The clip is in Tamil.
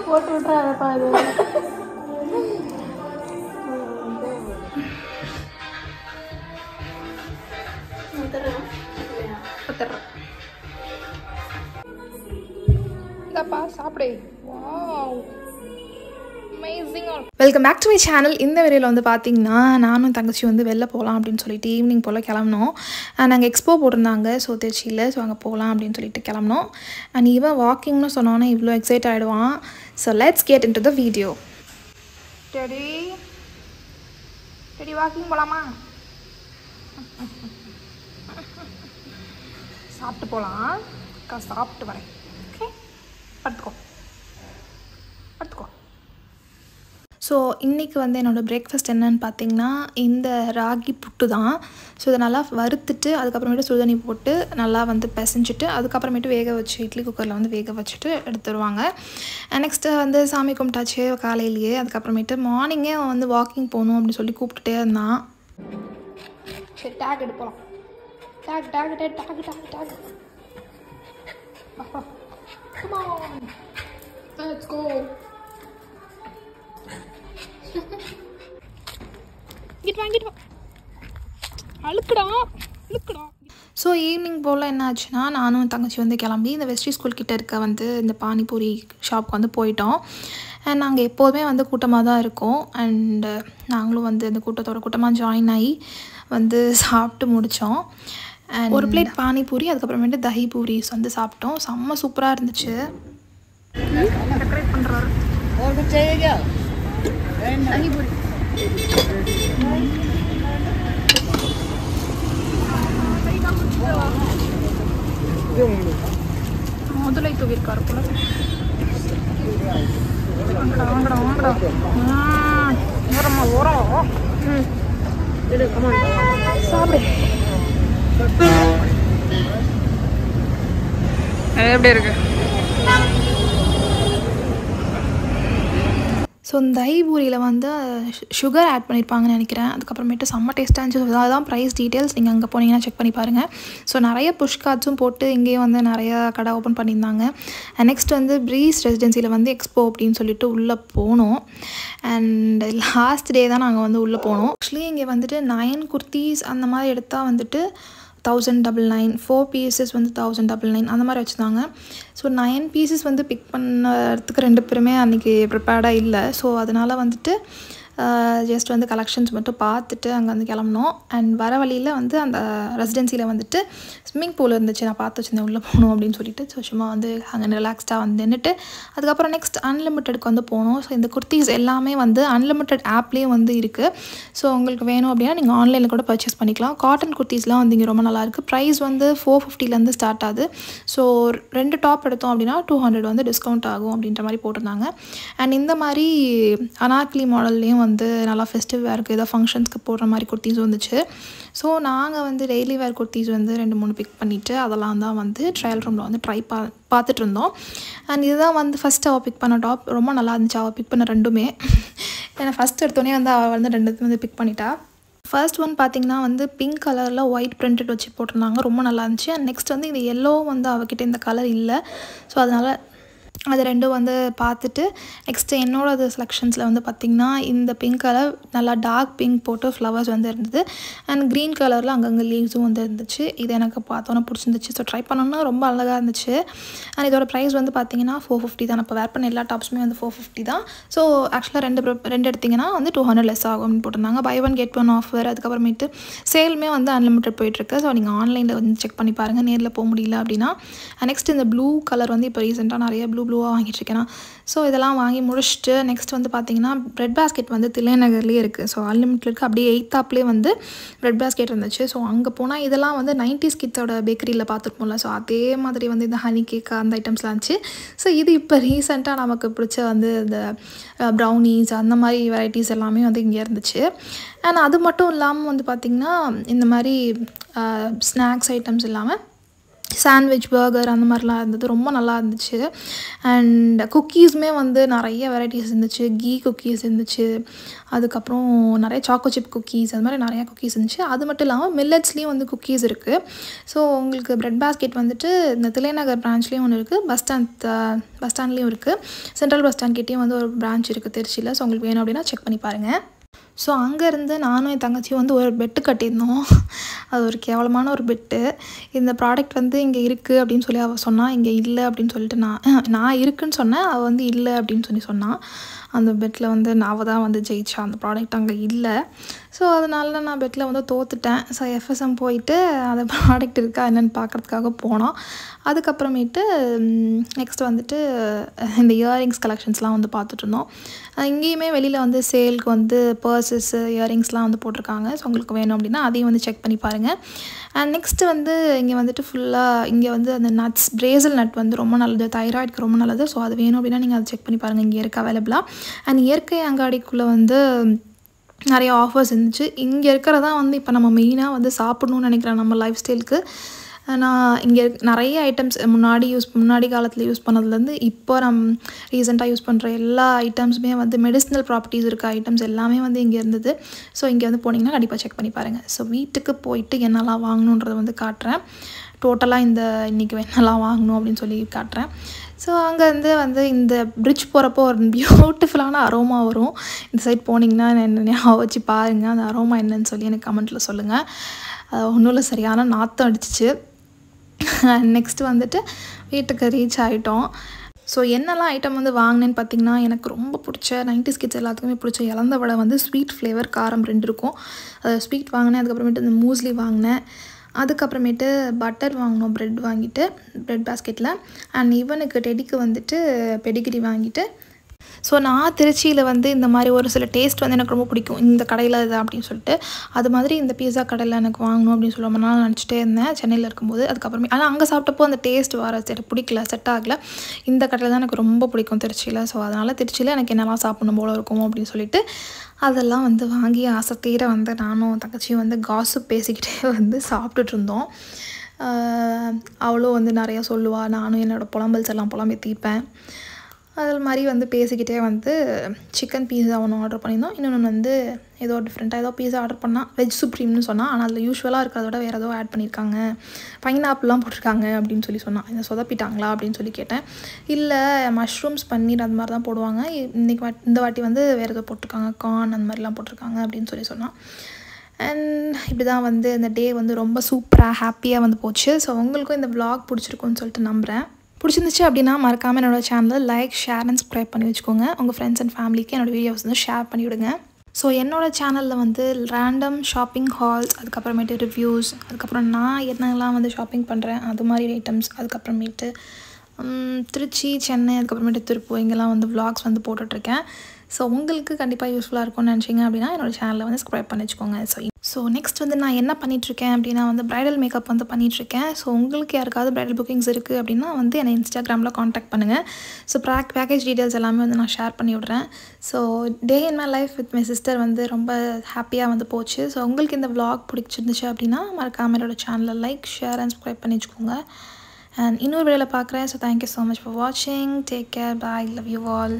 போட்டு விட்றாத பாரு. இதாப்பா சாப்பிடு. Wow amazing. Welcome back to my channel. இந்த வீடியோவில் வந்து பார்த்தீங்கன்னா நானும் தங்கச்சி வந்து வெளில போகலாம் அப்படின்னு சொல்லிட்டு ஈவினிங் போல் கிளம்பினோம். நாங்கள் எக்ஸ்போ போட்டிருந்தாங்க ஸோ திருச்சியில். ஸோ அங்கே போகலாம் அப்படின்னு சொல்லிட்டு கிளம்பினோம். அண்ட் இவன் வாக்கிங்னு சொன்னோன்னே இவ்வளோ எக்ஸைட் ஆகிடுவான். So let's get into the video. Teddy Teddy walking போகலாமா? சாப்பிட்டு போகலாம். சாப்பிட்டு வரேன். ஓகே, படுத்துக்கோ படுத்துக்கோ. ஸோ இன்றைக்கி வந்து என்னோடய பிரேக்ஃபாஸ்ட் என்னன்னு பார்த்தீங்கன்னா இந்த ராகி புட்டு தான். ஸோ இதை நல்லா வறுத்துட்டு அதுக்கப்புறமேட்டு சுடுதண்ணி போட்டு நல்லா வந்து பிசைஞ்சிட்டு அதுக்கப்புறமேட்டு வேக வச்சு இட்லி குக்கரில் வந்து வேக வச்சுட்டு எடுத்துருவாங்க. நெக்ஸ்ட்டு வந்து சாமி கும்பிட்டாச்சு காலையிலேயே. அதுக்கப்புறமேட்டு மார்னிங்கே வந்து வாக்கிங் போகணும் அப்படின்னு சொல்லி கூப்பிட்டுட்டே இருந்தான். சரி டேக் எடுப்போம். Take take take take take take. Come on, let's go. கிட் வா அழுக்குடா அழுக்குடா. ஸோ ஈவினிங் போல் என்ன ஆச்சுன்னா நானும் தங்கச்சி வந்து கிளம்பி இந்த வெஸ்ட்ரி ஸ்கூல் கிட்டே இருக்க வந்து இந்த பானிபூரி ஷாப்க்கு வந்து போயிட்டோம். அண்ட் நாங்கள் எப்போதுமே வந்து கூட்டமாக தான் இருக்கோம். அண்டு நாங்களும் வந்து அந்த கூட்டமாக ஜாயின் ஆகி வந்து சாப்பிட்டு முடித்தோம். அண்ட் ஒரு பிளேட் பானிபூரி அதுக்கப்புறமேட்டு தஹி பூரிஸ் வந்து சாப்பிட்டோம். செம்ம சூப்பராக இருந்துச்சு. டெக்கரேட் பண்ணுறாரு தஹி பூரி. முதலை தூவிருக்காரு போல. வாங்கடா வாங்கடா வாங்கடா. ஓரமா ஓரம் சாப்பிடு. எப்படி இருக்கு? ஸோ இந்த தஹி பூரியில் வந்து சுகர் ஆட் பண்ணியிருப்பாங்கன்னு நினைக்கிறேன். அதுக்கப்புறமேட்டு செம்ம டேஸ்ட்டாக இருந்துச்சு. அதுதான் ப்ரைஸ் டீட்டெயில்ஸ் நீங்கள் அங்கே போனீங்கன்னா செக் பண்ணி பாருங்கள். ஸோ நிறைய புஷ் கார்ட்ஸும் போட்டு இங்கேயும் வந்து நிறைய கடை ஓப்பன் பண்ணியிருந்தாங்க. நெக்ஸ்ட் வந்து ப்ரீஸ் ரெசிடென்சியில் வந்து எக்ஸ்போ அப்படின்னு சொல்லிட்டு உள்ளே போனோம். அண்ட் லாஸ்ட் டே தான் நாங்கள் வந்து உள்ளே போனோம். ஆக்சுவலி இங்கே வந்துட்டு 9 குர்த்திஸ் அந்த மாதிரி எடுத்தால் வந்துட்டு 1099, 4 பீசஸ் வந்து 1099 அந்த மாதிரி வச்சுருந்தாங்க. ஸோ 9 பீசஸ் வந்து பிக் பண்ணுறதுக்கு 2 பேருமே அன்றைக்கி ப்ரிப்பேர்டாக இல்லை. ஸோ அதனால் வந்துட்டு ஜஸ்ட் வந்து கலெக்ஷன்ஸ் மட்டும் பார்த்துட்டு அங்கே வந்து கிளம்புனோம். அண்ட் வர வழியில் வந்து அந்த ரெசிடென்சியில் வந்துட்டு ஸ்விம்மிங் பூல் இருந்துச்சு. நான் பார்த்து வச்சுருந்தேன் உள்ளே போகணும் அப்படின்னு சொல்லிட்டு. ஸோ சும்மா வந்து அங்கே ரிலாக்ஸ்டாக வந்து நின்றுட்டு அதுக்கப்புறம் நெக்ஸ்ட் அன்லிமிட்டெடுக்கு வந்து போனோம். ஸோ இந்த குர்த்திஸ் எல்லாமே வந்து அன்லிமிட்டெட் ஆப்லேயும் வந்து இருக்குது. ஸோ உங்களுக்கு வேணும் அப்படின்னா நீங்கள் ஆன்லைனில் கூட பர்ச்சேஸ் பண்ணிக்கலாம். காட்டன் குர்த்திஸ்லாம் வந்து இங்கே ரொம்ப நல்லாயிருக்கு. ப்ரைஸ் வந்து 450 ஸ்டார்ட் ஆகுது. ஸோ 2 டாப் எடுத்தோம் அப்படின்னா 200 வந்து டிஸ்கவுண்ட் ஆகும் அப்படின்ற மாதிரி போட்டிருந்தாங்க. அண்ட் இந்த மாதிரி அனார்கலி மாடல்லையும் வந்து நல்லா ஃபெஸ்டிவ் வேருக்கு ஏதோ ஃபங்க்ஷன்ஸ்க்கு போடுற மாதிரி குர்த்திஸும் வந்துச்சு. ஸோ நாங்கள் வந்து டெய்லி வேர் குர்த்திஸ் வந்து 2-3 பிக் பண்ணிவிட்டு அதெல்லாம் தான் வந்து ட்ரையல் ரூமில் வந்து பார்த்துட்டு இருந்தோம். அண்ட் இதுதான் வந்து ஃபஸ்ட்டு அவள் பிக் பண்ண டாப். ரொம்ப நல்லா இருந்துச்சு அவள் பிக் பண்ண 2மே. ஏன்னா ஃபஸ்ட் எடுத்தோடனே வந்து அவள் வந்து 2 வந்து பிக் பண்ணிட்டா. ஃபர்ஸ்ட் ஒன் பார்த்திங்கன்னா வந்து பிங்க் கலரில் ஒயிட் பிரிண்டட் வச்சு போட்டிருந்தாங்க. ரொம்ப நல்லா இருந்துச்சு. அண்ட் நெக்ஸ்ட் வந்து இந்த எல்லோ வந்து அவகிட்ட இந்த கலர் இல்லை. ஸோ அதனால் அது 2 வந்து பார்த்துட்டு நெக்ஸ்ட்டு என்னோடய செலெக்ஷன்ஸில் வந்து பார்த்திங்கன்னா இந்த பிங்க் கலர் நல்லா டார்க் பிங்க் போட்டு ஃப்ளவர்ஸ் வந்து இருந்தது. அண்ட் க்ரீன் கலரில் அங்கங்கே லீவ்ஸும் வந்து இருந்துச்சு. இது எனக்கு பார்த்தோன்னே பிடிச்சிருந்துச்சு. ஸோ ட்ரை பண்ணோன்னா ரொம்ப அழகாக இருந்துச்சு. அண்ட் இதோட ப்ரைஸ் வந்து பார்த்திங்கன்னா 450 தான். இப்போ வேர் பண்ண எல்லா டாப்ஸுமே வந்து 450 தான். ஸோ ஆக்சுவலாக 2 எடுத்திங்கன்னா வந்து 200 லெஸ் ஆகும் அப்படின்னு போட்டிருந்தாங்க. Buy 1 get 1 offer. அதுக்கப்புறமேட்டு சேலுமே வந்து அன்லிமிட்டட் போயிட்டுருக்கு. ஸோ நீங்கள் ஆன்லைனில் வந்து செக் பண்ணி பாருங்கள் நேரில் போக முடியல அப்படின்னா. நெக்ஸ்ட் இந்த ப்ளூ கலர் வந்து இப்போ ரீசெண்டாக நிறைய ப்ளூவாக வாங்கிட்டு இருக்கேன். ஸோ இதெல்லாம் வாங்கி முடிச்சுட்டு நெக்ஸ்ட் வந்து பார்த்திங்கன்னா பிரெட் பேஸ்கெட் வந்து தில்லைநகர்லேயே இருக்குது. ஸோ அன்லிமிட்டட்க்கு அப்படியே 8th ஆப்லேயே வந்து பிரெட் பேஸ்கெட் இருந்துச்சு. ஸோ அங்கே போனால் இதெல்லாம் வந்து 90s கிட்ஸோட பேக்கரியில் பார்த்துருப்போம்ல. ஸோ அதே மாதிரி வந்து இந்த ஹனி கேக் அந்த ஐட்டம்ஸ்லாம் இருந்துச்சு. ஸோ இது இப்போ ரீசெண்டாக நமக்கு பிடிச்ச வந்து இந்த ப்ரௌனீஸ் அந்த மாதிரி வெரைட்டிஸ் எல்லாமே வந்து இங்கே இருந்துச்சு. அண்ட் அது மட்டும் இல்லாமல் வந்து பார்த்திங்கன்னா இந்த மாதிரி ஸ்நாக்ஸ் ஐட்டம்ஸ் இல்லாமல் சாண்ட்விச், பர்கர் அந்த மாதிரிலாம் இருந்தது. ரொம்ப நல்லா இருந்துச்சு. அண்ட் குக்கீஸுமே வந்து நிறைய வெரைட்டிஸ் இருந்துச்சு. கீ குக்கீஸ் இருந்துச்சு. அதுக்கப்புறம் நிறைய சாக்கோ சிப் குக்கீஸ் அது மாதிரி நிறையா குக்கீஸ் இருந்துச்சு. அது மட்டும் இல்லாமல் மில்லட்ஸ்லேயும் வந்து குக்கீஸ் இருக்குது. ஸோ உங்களுக்கு பிரெட் பாஸ்கெட் வந்துட்டு இந்த தில்லைநகர் பிரான்ச்லேயும் ஒன்று இருக்குது, பஸ் ஸ்டாண்ட்லேயும் இருக்குது, சென்ட்ரல் பஸ் ஸ்டாண்ட் கிட்டேயும் வந்து ஒரு பிரான்ச் இருக்குது திருச்சியில். ஸோ உங்களுக்கு வேணும் அப்படின்னா செக் பண்ணி பாருங்கள். ஸோ அங்கேருந்து நானும் என் தங்கச்சியும் வந்து ஒரு பெட்டு கட்டியிருந்தோம். அது ஒரு கேவலமான ஒரு பெட்டு. இந்த ப்ராடக்ட் வந்து இங்கே இருக்குது அப்படின்னு சொல்லி அவள் சொன்னாள். இங்கே இல்லை அப்படின்னு சொல்லிட்டு நான் இருக்குன்னு சொன்னேன். அவள் வந்து இல்லை அப்படின்னு சொன்னான். அந்த பெட்டில் வந்து அவள் தான் வந்து ஜெயிச்சா. அந்த ப்ராடக்ட் அங்கே இல்லை. ஸோ அதனால நான் பெட்டில் வந்து தோத்துட்டேன். ஸோ FSM போயிட்டு அந்த ப்ராடக்ட் இருக்கா என்னென்னு பார்க்குறதுக்காக போனோம். அதுக்கப்புறமேட்டு நெக்ஸ்ட் வந்துட்டு இந்த இயரிங்ஸ் கலெக்ஷன்ஸ்லாம் வந்து பார்த்துட்ருந்தோம். இங்கேயுமே வெளியில் வந்து சேலுக்கு வந்து பர்ஸஸ்ஸு, இயரிங்ஸ்லாம் வந்து போட்டிருக்காங்க. ஸோ உங்களுக்கு வேணும் அப்படின்னா அதையும் வந்து செக் பண்ணி பாருங்கள். அண்ட் நெக்ஸ்ட்டு வந்து இங்கே வந்துட்டு ஃபுல்லாக இங்கே வந்து அந்த நட்ஸ், பிரேசில் நட் வந்து ரொம்ப நல்லது, தைராய்டுக்கு ரொம்ப நல்லது. ஸோ அது வேணும் அப்படின்னா நீங்கள் அதை செக் பண்ணி பாருங்கள், இங்கே இருக்குது அவைலபிளாக. அண்ட் இயற்கை அங்காடிக்குள்ளே வந்து நிறைய ஆஃபர்ஸ் இருந்துச்சு. இங்கே இருக்கிறதான் வந்து இப்போ நம்ம மெயினாக வந்து சாப்பிட்ணுன்னு நினைக்கிறேன் நம்ம லைஃப் ஸ்டைலுக்கு. நான் இங்கே நிறைய ஐட்டம்ஸ் முன்னாடி காலத்தில் யூஸ் பண்ணதுலேருந்து இப்போ ரீசெண்டாக யூஸ் பண்ணுற எல்லா ஐட்டம்ஸுமே வந்து மெடிசினல் ப்ராப்பர்ட்டிஸ் இருக்க ஐட்டம்ஸ் எல்லாமே வந்து இங்கே இருந்தது. ஸோ இங்கே வந்து போனீங்கன்னா கண்டிப்பாக செக் பண்ணி பாருங்கள். ஸோ வீட்டுக்கு போயிட்டு என்னெல்லாம் வாங்கணுன்றதை வந்து காட்டுறேன். டோட்டலாக இன்றைக்கி என்னெல்லாம் வாங்கணும் அப்படின்னு சொல்லி காட்டுறேன். ஸோ அங்கேருந்து வந்து இந்த பிரிட்ஜ் போகிறப்போ ஒரு பியூட்டிஃபுல்லான அரோமா வரும். இந்த சைட் போனீங்கன்னா என்ன ஞாபகம் வச்சு பாருங்கள், அந்த அரோமா என்னன்னு சொல்லி எனக்கு கமெண்ட்டில் சொல்லுங்கள். ஒன்றும் இல்லை, சரியான நாற்றம் அடிச்சிச்சு. நெக்ஸ்ட்டு வந்துட்டு வீட்டுக்கு ரீச் ஆகிட்டோம். ஸோ என்னெல்லாம் ஐட்டம் வந்து வாங்கினேன்னு பார்த்திங்கன்னா, எனக்கு ரொம்ப பிடிச்ச 90s கிட்ஸ் எல்லாத்துக்குமே பிடிச்ச இலந்த வடை வந்து ஸ்வீட் ஃப்ளேவர், காரம் 2 இருக்கும். ஸ்வீட் வாங்கினேன். அதுக்கப்புறமேட்டு இந்த மூஸ்லி வாங்கினேன். அதுக்கப்புறமேட்டு பட்டர் வாங்கினோம், ப்ரெட் வாங்கிட்டு ப்ரெட் பாஸ்கெட்டில். அண்ட் இவனுக்கு டெடிக்கு வந்துட்டு பெடிகிரி வாங்கிட்டு. ஸோ நான் திருச்சியில் வந்து இந்த மாதிரி ஒரு சில டேஸ்ட் வந்து எனக்கு ரொம்ப பிடிக்கும், இந்த கடையில் இது அப்படின்னு சொல்லிட்டு. அது மாதிரி இந்த பீஸா கடையில் எனக்கு வாங்கணும் அப்படின்னு சொல்லி ரொம்ப நாள் நினச்சிட்டே இருந்தேன் சென்னையில் இருக்கும்போது. அதுக்கப்புறமே ஆனால் அங்கே சாப்பிட்டப்போ அந்த டேஸ்ட் எனக்கு பிடிக்கல, செட் ஆகலை. இந்த கடையில் தான் எனக்கு ரொம்ப பிடிக்கும் திருச்சியில். ஸோ அதனால் திருச்சியில் எனக்கு என்னெல்லாம் சாப்பிடணும் போல இருக்கும் அப்படின்னு சொல்லிட்டு அதெல்லாம் வந்து வாங்கி ஆசைத்தீர வந்து நானும் தங்கச்சியும் வந்து காசிப் பேசிக்கிட்டே வந்து சாப்பிட்டுட்டு இருந்தோம். அவளும் வந்து நிறையா சொல்லுவாள், நானும் என்னோடய புலம்பல்ஸ் எல்லாம் புலம்பி தீர்ப்பேன். அது மாதிரி வந்து பேசிக்கிட்டே வந்து சிக்கன் பீஸா ஒன்று ஆர்டர் பண்ணியிருந்தோம். இன்னொன்று வந்து ஏதோ டிஃப்ரெண்ட்டாக ஏதோ பீஸா ஆர்டர் பண்ணால் வெஜ் சுப்ரீம்னு சொன்னால், ஆனால் அதில் யூஸ்வலாக இருக்கிறத விட வேறு ஏதோ ஆட் பண்ணியிருக்காங்க, பைனாப்பிள்லாம் போட்டிருக்காங்க அப்படின்னு சொல்லி இதை சொதப்பிட்டாங்களா அப்படின்னு சொல்லி கேட்டேன். இல்லை, மஷ்ரூம்ஸ், பன்னீர் அது மாதிரி தான் போடுவாங்க, இந்த வாட்டி வந்து வேறு ஏதோ போட்டிருக்காங்க, கார்ன் அந்த மாதிரிலாம் போட்டிருக்காங்க அப்படின்னு சொல்லி சொன்னான். அண்ட் இப்படி தான் வந்து இந்த டே வந்து ரொம்ப சூப்பராக ஹாப்பியாக வந்து போச்சு. ஸோ உங்களுக்கும் இந்த vlog பிடிச்சிருக்குன்னு சொல்லிட்டு நம்புகிறேன். பிடிச்சிருந்துச்சு அப்படின்னா மறக்காமல் என்னோடய சேனலை லைக், ஷேர் அண்ட் சப்ஸ்கிரைப் பண்ணி வச்சுக்கோங்க. உங்கள் ஃப்ரெண்ட்ஸ் அண்ட் ஃபேமிலிக்கு என்னோடய வீடியோஸ் வந்து ஷேர் பண்ணிவிடுங்க. ஸோ என்னோடய சேனலில் வந்து ரேண்டம் ஷாப்பிங் ஹால்ஸ், அதுக்கப்புறமேட்டு ரிவ்யூஸ், அதுக்கப்புறம் நான் என்னெல்லாம் வந்து ஷாப்பிங் பண்ணுறேன் அது மாதிரி ஐட்டம்ஸ், அதுக்கப்புறமேட்டு திருச்சி, சென்னை, அதுக்கப்புறமேட்டு திருப்பூர் இங்கெல்லாம் வந்து vlogs வந்து போட்டுட்ருக்கேன். ஸோ உங்களுக்கு கண்டிப்பாக யூஸ்ஃபுல்லாக இருக்கும்னு நினச்சிங்க அப்படின்னா என்னோடய சேனலை வந்து சப்ஸ்கிரைப் பண்ணி வச்சுக்கோங்க. ஸோ நெக்ஸ்ட் வந்து நான் என்ன பண்ணிகிட்ருக்கேன் அப்படின்னா வந்து ப்ரைடல் மேக்கப் வந்து பண்ணிகிட்ருக்கேன். ஸோ உங்களுக்கு யாருக்காவது ப்ரைடல் புக்கிங்ஸ் இருக்குது அப்படின்னா வந்து என்னை இன்ஸ்டாகிராமில் காண்டாக்ட் பண்ணுங்கள். ஸோ பேக்கேஜ் டீட்டெயில்ஸ் எல்லாமே வந்து நான் ஷேர் பண்ணி விட்றேன். So day in my life with my sister வந்து ரொம்ப ஹாப்பியாக வந்து போச்சு. ஸோ உங்களுக்கு இந்த vlog பிடிச்சிருந்துச்சு அப்படின்னா மறக்காமல் என்னோடய சேனலை லைக், ஷேர் அண்ட் சப்ஸ்கிரைப் பண்ணி வச்சுக்கோங்க. அண்ட் இன்னொரு வீடியோவில் பார்க்குறேன். So thank you so much for வாட்சிங். Take care, bye, love you all.